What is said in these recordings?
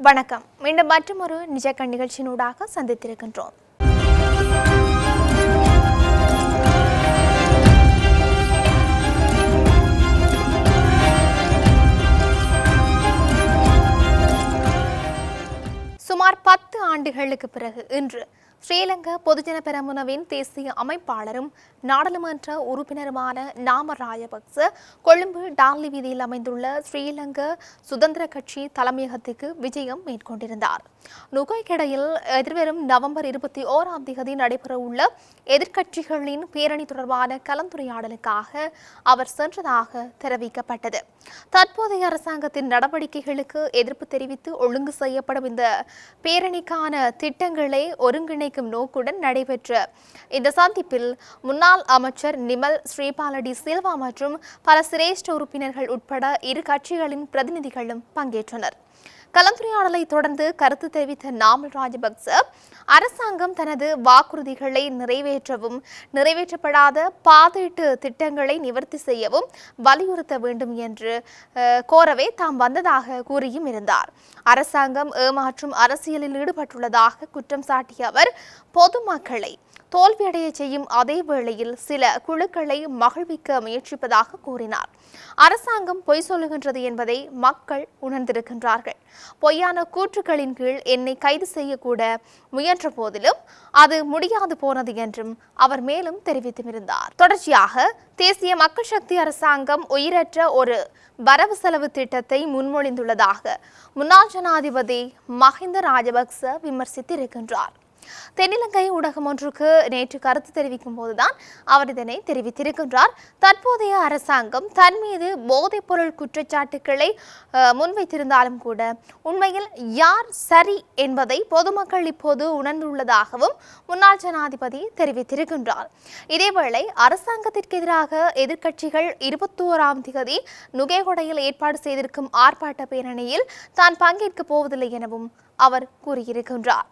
வணக்கம். மீண்டும் மற்றொரு நிஜக்கண் நிகழ்ச்சியினூடாக சந்தித்திருக்கின்றோம். சுமார் 10 ஆண்டுகளுக்கு பிறகு இன்று ஸ்ரீலங்கா பொதுஜன பெரமுனவின் தேசிய அமைப்பாளரும் நாடாளுமன்ற உறுப்பினருமான நாம ராஜபக்ச கொழும்பு டார்லி வீதியில் அமைந்துள்ள ஸ்ரீலங்கா சுதந்திர கட்சி தலைமையகத்துக்கு விஜயம் மேற்கொண்டிருந்தார். நுகைக்கிடையில் எதிர்வரும் நவம்பர் 21ஆம் தேதி நடைபெறவுள்ள எதிர்க்கட்சிகளின் பேரணி தொடர்பான கலந்துரையாடலுக்காக அவர் சென்றதாக தெரிவிக்கப்பட்டது. தற்போதைய அரசாங்கத்தின் நடவடிக்கைகளுக்கு எதிர்ப்பு தெரிவித்து ஒழுங்கு செய்யப்படும் இந்த பேரணிக்கான திட்டங்களை ஒருங்கிணைக்கும் நோக்குடன் நடைபெற்ற இந்த சந்திப்பில் முன்னாள் அமைச்சர் நிமல் ஸ்ரீபாலடி சில்வா மற்றும் பல சிரேஷ்ட உறுப்பினர்கள் உட்பட இரு கட்சிகளின் பிரதிநிதிகளும் பங்கேற்றனர். கலந்துரையாடலை தொடர்ந்து கருத்து தெரிவித்த நாமல் ராஜபக்ச அரசாங்கம் தனது வாக்குறுதிகளை நிறைவேற்றவும் நிறைவேற்றப்படாத பாதீட்டு திட்டங்களை நிவர்த்தி செய்யவும் வலியுறுத்த வேண்டும் என்று கோரவே தாம் வந்ததாக கூறியும் இருந்தார். அரசாங்கம் ஏமாற்றும் அரசியலில் ஈடுபட்டுள்ளதாக குற்றம் சாட்டிய அவர் பொதுமக்களை தோல்வியடைய செய்யும் அதே வேளையில் சில குழுக்களை மகிழ்விக்க முயற்சிப்பதாக கூறினார். அரசாங்கம் பொய் சொல்லுகின்றது என்பதை மக்கள் உணர்ந்திருக்கின்றார்கள். பொய்யான கூற்றுக்களின் கீழ் என்னை கைது செய்யக்கூட முயன்ற போதிலும் அது முடியாது போனது என்றும் அவர் மேலும் தெரிவித்திருந்தார். தொடர்ச்சியாக தேசிய மக்கள் சக்தி அரசாங்கம் உயிரற்ற ஒரு வரவு செலவு திட்டத்தை முன்மொழிந்துள்ளதாக முன்னாள் ஜனாதிபதி மஹிந்த ராஜபக்ச விமர்சித்திருக்கின்றார். தென்னிலங்கை ஊடகம் ஒன்றுக்கு நேற்று கருத்து தெரிவிக்கும் போதுதான் அவர் இதனை தெரிவித்திருக்கின்றார். தற்போதைய அரசாங்கம் தன் மீது போதைப் பொருள் குற்றச்சாட்டுக்களை முன்வைத்திருந்தாலும் கூட உண்மையில் யார் சரி என்பதை பொதுமக்கள் இப்போது உணர்ந்துள்ளதாகவும் முன்னாள் ஜனாதிபதி தெரிவித்திருக்கின்றார். இதேவேளை அரசாங்கத்திற்கு எதிராக எதிர்க்கட்சிகள் 21ஆம் தேதி நுகேகொடையில் ஏற்பாடு செய்திருக்கும் ஆர்ப்பாட்ட பேரணியில் தான் பங்கேற்கப் போவதில்லை எனவும் அவர் கூறியிருக்கின்றார்.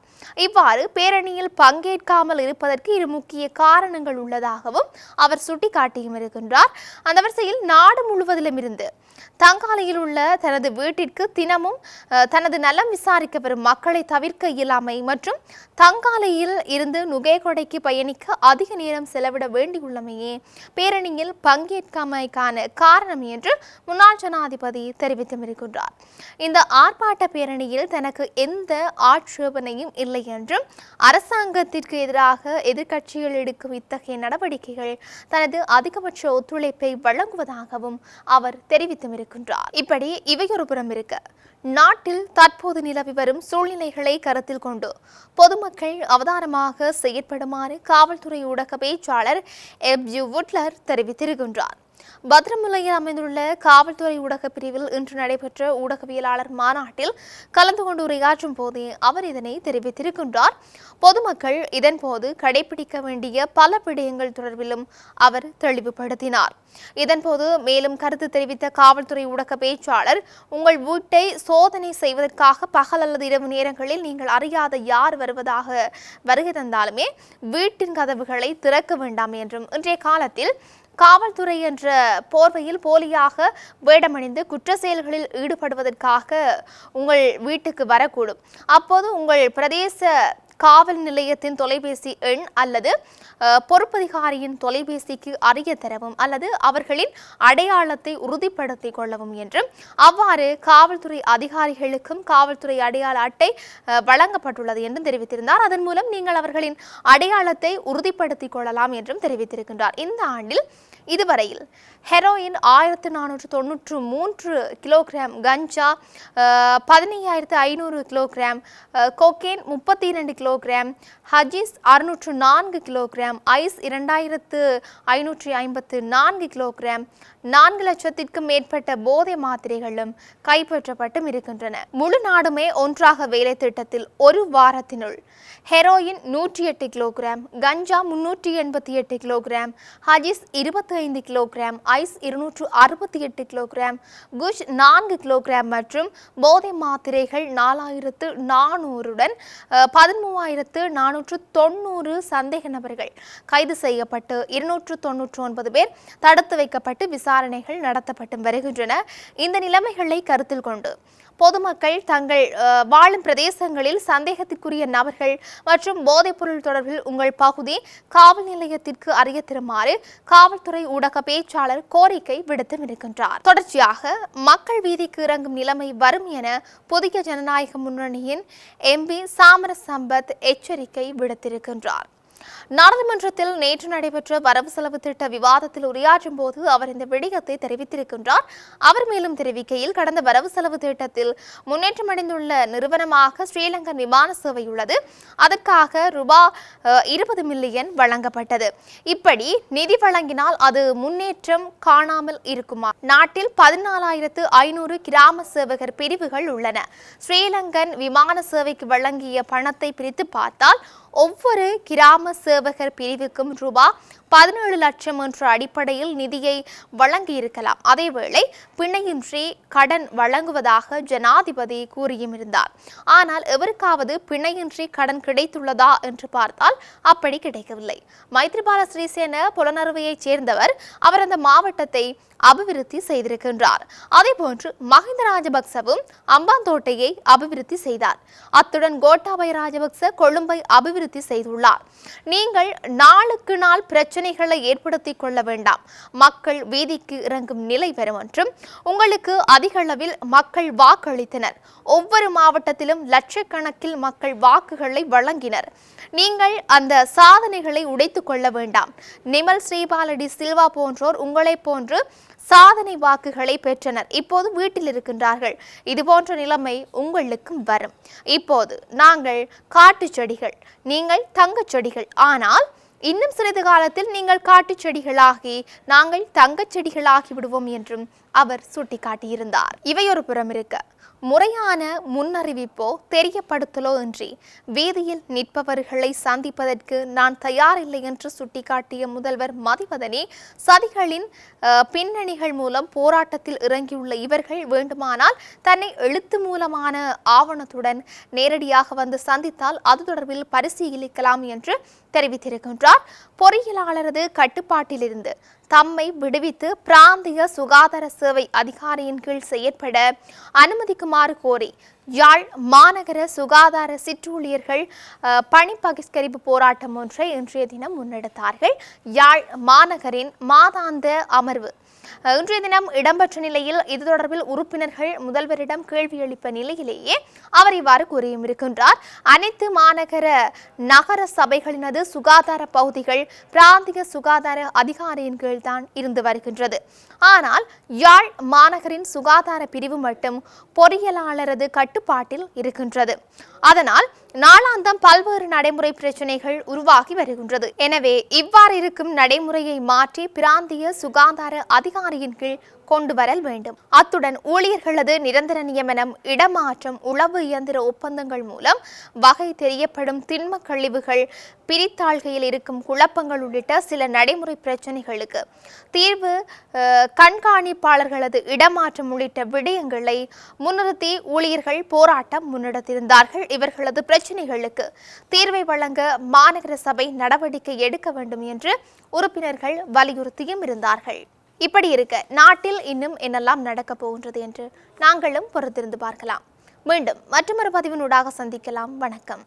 இவ்வாறு பேரணியில் பங்கேற்காமல் இருப்பதற்கு இரு முக்கிய காரணங்கள் உள்ளதாகவும் அவர் சுட்டிக்காட்டியும் இருக்கின்றார். அந்த வரிசையில் நாடு முழுவதிலும் இருந்து தங்காலையில் உள்ள தனது வீட்டிற்கு தினமும் தனது நலம் விசாரிக்க வரும் மக்களை தவிர்க்க இயலாமை மற்றும் தங்காலையில் இருந்து நுகேகொடைக்கு பயணிக்க அதிக நேரம் செலவிட வேண்டியுள்ளமையே பேரணியில் பங்கேற்காமைக்கான காரணம் என்று முன்னாள் ஜனாதிபதி தெரிவித்திருக்கின்றார். இந்த ஆர்ப்பாட்ட பேரணியில் தனக்கு எந்த ஆட்சேபனையும் இல்லை என்றும் அரசாங்கத்திற்கு எதிராக எதிர்க்கட்சிகள் எடுக்கும் இத்தகைய நடவடிக்கைகள் தனது அதிகபட்ச ஒத்துழைப்பை வழங்குவதாகவும் அவர் தெரிவித்திருக்கின்றார். இப்படி இவையொரு புறம் இருக்க நாட்டில் தற்போது நிலவி வரும் சூழ்நிலைகளை கருத்தில் கொண்டு பொதுமக்கள் அவதானமாக செயற்படுமாறு காவல்துறை ஊடக பேச்சாளர் எப்யூ வுட்லர் தெரிவித்திருக்கின்றார். பத்ரமுல்லையில் அமைந்துள்ள காவல்துறை ஊடக பிரிவில் இன்று நடைபெற்ற ஊடகவியலாளர் மாநாட்டில் கலந்து கொண்டு உரையாற்றும் போதே அவர் இதனை தெரிவித்திருக்கின்றார். பொதுமக்கள் இதன்போது கடைபிடிக்க வேண்டிய பல விடயங்கள் தொடர்பிலும் அவர் தெளிவுபடுத்தினார். இதன்போது மேலும் கருத்து தெரிவித்த காவல்துறை ஊடக பேச்சாளர், உங்கள் வீட்டை சோதனை செய்வதற்காக பகல் அல்லது இரவு நேரங்களில் நீங்கள் அறியாத யார் வருகை தந்தாலுமே வீட்டின் கதவுகளை திறக்க வேண்டாம் என்றும் இன்றைய காலத்தில் காவல்துறை என்ற போர்வையில் போலியாக வேடமணிந்து குற்ற செயல்களில் ஈடுபடுவதற்காக உங்கள் வீட்டுக்கு வரக்கூடும். அப்போது உங்கள் பிரதேச காவல் நிலையத்தின் தொலைபேசி எண் அல்லது பொறுப்பதிகாரியின் தொலைபேசிக்கு அறிய தரவும் அல்லது அவர்களின் அடையாளத்தை உறுதிப்படுத்திக் கொள்ளவும் என்றும் அவ்வாறு காவல்துறை அதிகாரிகளுக்கும் காவல்துறை அடையாள அட்டை வழங்கப்பட்டுள்ளது என்றும் தெரிவித்திருந்தார். அதன் மூலம் நீங்கள் அவர்களின் அடையாளத்தை உறுதிப்படுத்திக் கொள்ளலாம் என்றும் தெரிவித்திருக்கின்றார். இந்த ஆண்டில் இதுவரையில் ஹெரோயின் 1493 கிலோகிராம், கஞ்சா 15,500 கிலோகிராம், கோகேன் 32 கிலோகிராம், ஹஜிஸ் 604 கிலோகிராம், ஐஸ் 2,554 கிலோகிராம், 4 லட்சத்திற்கும் மேற்பட்ட போதை மாத்திரைகளும் கைப்பற்றப்பட்டும் இருக்கின்றன. முழு நாடுமே ஒன்றாக வேலை திட்டத்தில் ஒரு வாரத்தினுள் ஹெரோயின் 108 கிலோகிராம், கஞ்சா 388 கிலோகிராம், ஹஜிஸ் 25 kilogram, ice 268 kilogram, kush 4 kilogram மற்றும் போதை மாத்திரைகள் 4,400 13,490 சந்தேக நபர்கள் கைது செய்யப்பட்டு 299 பேர் தடுத்து வைக்கப்பட்டு விசாரணைகள் நடத்தப்பட்டு வருகின்றன. இந்த நிலைமைகளை கருத்தில் கொண்டு பொதுமக்கள் தங்கள் வாழும் பிரதேசங்களில் சந்தேகத்திற்குரிய நபர்கள் மற்றும் போதைப்பொருள் தொடர்பில் உங்கள் பகுதி காவல் நிலையத்திற்கு அறிய தருமாறு காவல்துறை ஊடக பேச்சாளர் கோரிக்கை விடுத்திருக்கின்றார். தொடர்ச்சியாக மக்கள் வீதிக்கு இறங்கும் நிலைமை வரும் என புதிய ஜனநாயக முன்னணியின் எம்பி சாமர சம்பத் எச்சரிக்கை விடுத்திருக்கின்றார். நாடாளுமன்றத்தில் நேற்று நடைபெற்ற வரவு செலவு திட்ட விவாதத்தில் உரையாற்றும் போது அவர் இந்த விடயத்தை தெரிவித்திருக்கின்றார். அவர் மேலும் தெரிவிக்கையில், கடந்த வரவு செலவு திட்டத்தில் முன்னேற்றமடைந்துள்ள நிறுவனமாக ஸ்ரீலங்கன் விமான சேவை உள்ளது. அதற்காக ரூபாய் 20 மில்லியன் வழங்கப்பட்டது. இப்படி நிதி வழங்கினால் அது முன்னேற்றம் காணாமல் இருக்குமா? நாட்டில் 14,500 கிராம சேவகர் பிரிவுகள் உள்ளன. ஸ்ரீலங்கன் விமான சேவைக்கு வழங்கிய பணத்தை பிரித்து பார்த்தால் ஒவ்வொரு கிராம சேவகர் பிரிவுக்கும் ரூபாய் 17 லட்சம் என்ற அடிப்படையில் நிதியை வழங்கியிருக்கலாம். அதேவேளை பிணையின்றி கடன் வழங்குவதாக ஜனாதிபதி கூறியும் இருந்தார். ஆனால் எவருக்காவது பிணையின்றி கடன் கிடைத்துள்ளதா என்று பார்த்தால் அப்படி கிடைக்கவில்லை. மைத்ரிபால சிறிசேன புலனறுவையைச் சேர்ந்தவர். அவர் அந்த மாவட்டத்தை அபிவிருத்தி செய்திருக்கின்றார். அதேபோன்று மஹிந்த ராஜபக்சவும் அம்பாந்தோட்டையை அபிவிருத்தி செய்தார். அத்துடன் கோட்டாபய ராஜபக்ச கொழும்பை அபிவிருத்தி செய்துள்ளார். நீங்கள் நாளுக்கு நாள் பிரச்சனைகளை ஏற்படுத்திக் கொள்ள வேண்டாம். மக்கள் வீதிக்கு இறங்கும் நிலை வரும் என்றும் உங்களுக்கு அதிக அளவில் மக்கள் வாக்களித்தனர். ஒவ்வொரு மாவட்டத்திலும் லட்சக்கணக்கில் மக்கள் வாக்குகளை வழங்கினர். நீங்கள் அந்த சாதனைகளை உடைத்துக் கொள்ள வேண்டாம். நிமல் ஸ்ரீபாலடி சில்வா போன்றோர் உங்களை போன்று சாதனை வாக்குகளை பெற்றனர். இப்போது வீட்டில் இருக்கின்றார்கள். இதுபோன்ற நிலைமை உங்களுக்கும் வரும். இப்போது நாங்கள் காட்டு செடிகள், நீங்கள் தங்கச் செடிகள். ஆனால் இன்னும் சிறிது காலத்தில் நீங்கள் காட்டுச் செடிகளாகி நாங்கள் தங்கச் செடிகளாகி விடுவோம் என்றும் அவர் சுட்டிக்காட்டியிருந்தார். இவையொரு புறம் இருக்க, முறையான முன்னறிவிப்போ தெரியப்படுத்தலோ இன்றி வீதியில் நிற்பவர்களை சந்திப்பதற்கு நான் தயாரில்லை என்று சுட்டிக்காட்டிய முதல்வர் மதிவதனி, சதிகளின் பின்னணிகள் மூலம் போராட்டத்தில் இறங்கியுள்ள இவர்கள் வேண்டுமானால் தன்னை எழுத்து மூலமான ஆவணத்துடன் நேரடியாக வந்து சந்தித்தால் அது தொடர்பில் பரிசீலிக்கலாம் என்று தெரிவித்திருக்கின்றார். பொறியியலாளரது கட்டுப்பாட்டிலிருந்து தம்மை விடுவித்து பிராந்திய சுகாதார சேவை அதிகாரியின் கீழ் செயற்பட அனுமதிக்குமாறு கோரி யாழ் மாநகர சுகாதார சிற்றூழியர்கள் பணி பகிஷ்கரிப்பு போராட்டம் ஒன்றை இன்றைய தினம் முன்னெடுத்தார்கள். யாழ் மாநகரின் மாதாந்த அமர்வு இன்றைய தினம் இடம்பெற்ற நிலையில் இது தொடர்பில் உறுப்பினர்கள் முதல்வரிடம் கேள்வி எழுப்ப நிலையிலேயே அவர் இவ்வாறு கூறியும் இருக்கின்றார். அனைத்து மாநகர நகர சபைகளினது சுகாதார பகுதிகள் பிராந்திய சுகாதார அதிகாரியின் கீழ் தான் இருந்து வருகின்றது. ஆனால் யாழ் மாநகரின் சுகாதார பிரிவு மட்டும் பொறியியலாளரது கட்டுப்பாட்டில் இருக்கின்றது. அதனால் நாளாந்தம் பல்வேறு நடைமுறை பிரச்சனைகள் உருவாகி வருகின்றது. எனவே இவ்வாறு இருக்கும் நடைமுறையை மாற்றி பிராந்திய சுகாதார அதிகாரியின் கீழ் கொண்டு வரல் வேண்டும். அத்துடன் ஊழியர்களது நிரந்தர நியமனம், இடமாற்றம், உளவு இயந்திர ஒப்பந்தங்கள் மூலம் வகை தெரியப்படும் திண்ம கழிவுகள், பிரித்தாள்கையில் இருக்கும் குழப்பங்கள் உள்ளிட்ட சில நடைமுறை பிரச்சனைகளுக்கு தீர்வு, கண்காணிப்பாளர்களது இடமாற்றம் உள்ளிட்ட விடயங்களை முன்னிறுத்தி ஊழியர்கள் போராட்டம் முன்னெடுத்திருந்தார்கள். இவர்களது பிரச்சனைகளுக்கு தீர்வை வழங்க மாநகர சபை நடவடிக்கை எடுக்க வேண்டும் என்று உறுப்பினர்கள் வலியுறுத்தியும் இருந்தார்கள். இப்படி இருக்க நாட்டில் இன்னும் என்னெல்லாம் நடக்கப் போகின்றது என்று நாங்களும் பொறுத்திருந்து பார்க்கலாம். மீண்டும் மற்றொரு பதிவினூடாக சந்திக்கலாம். வணக்கம்.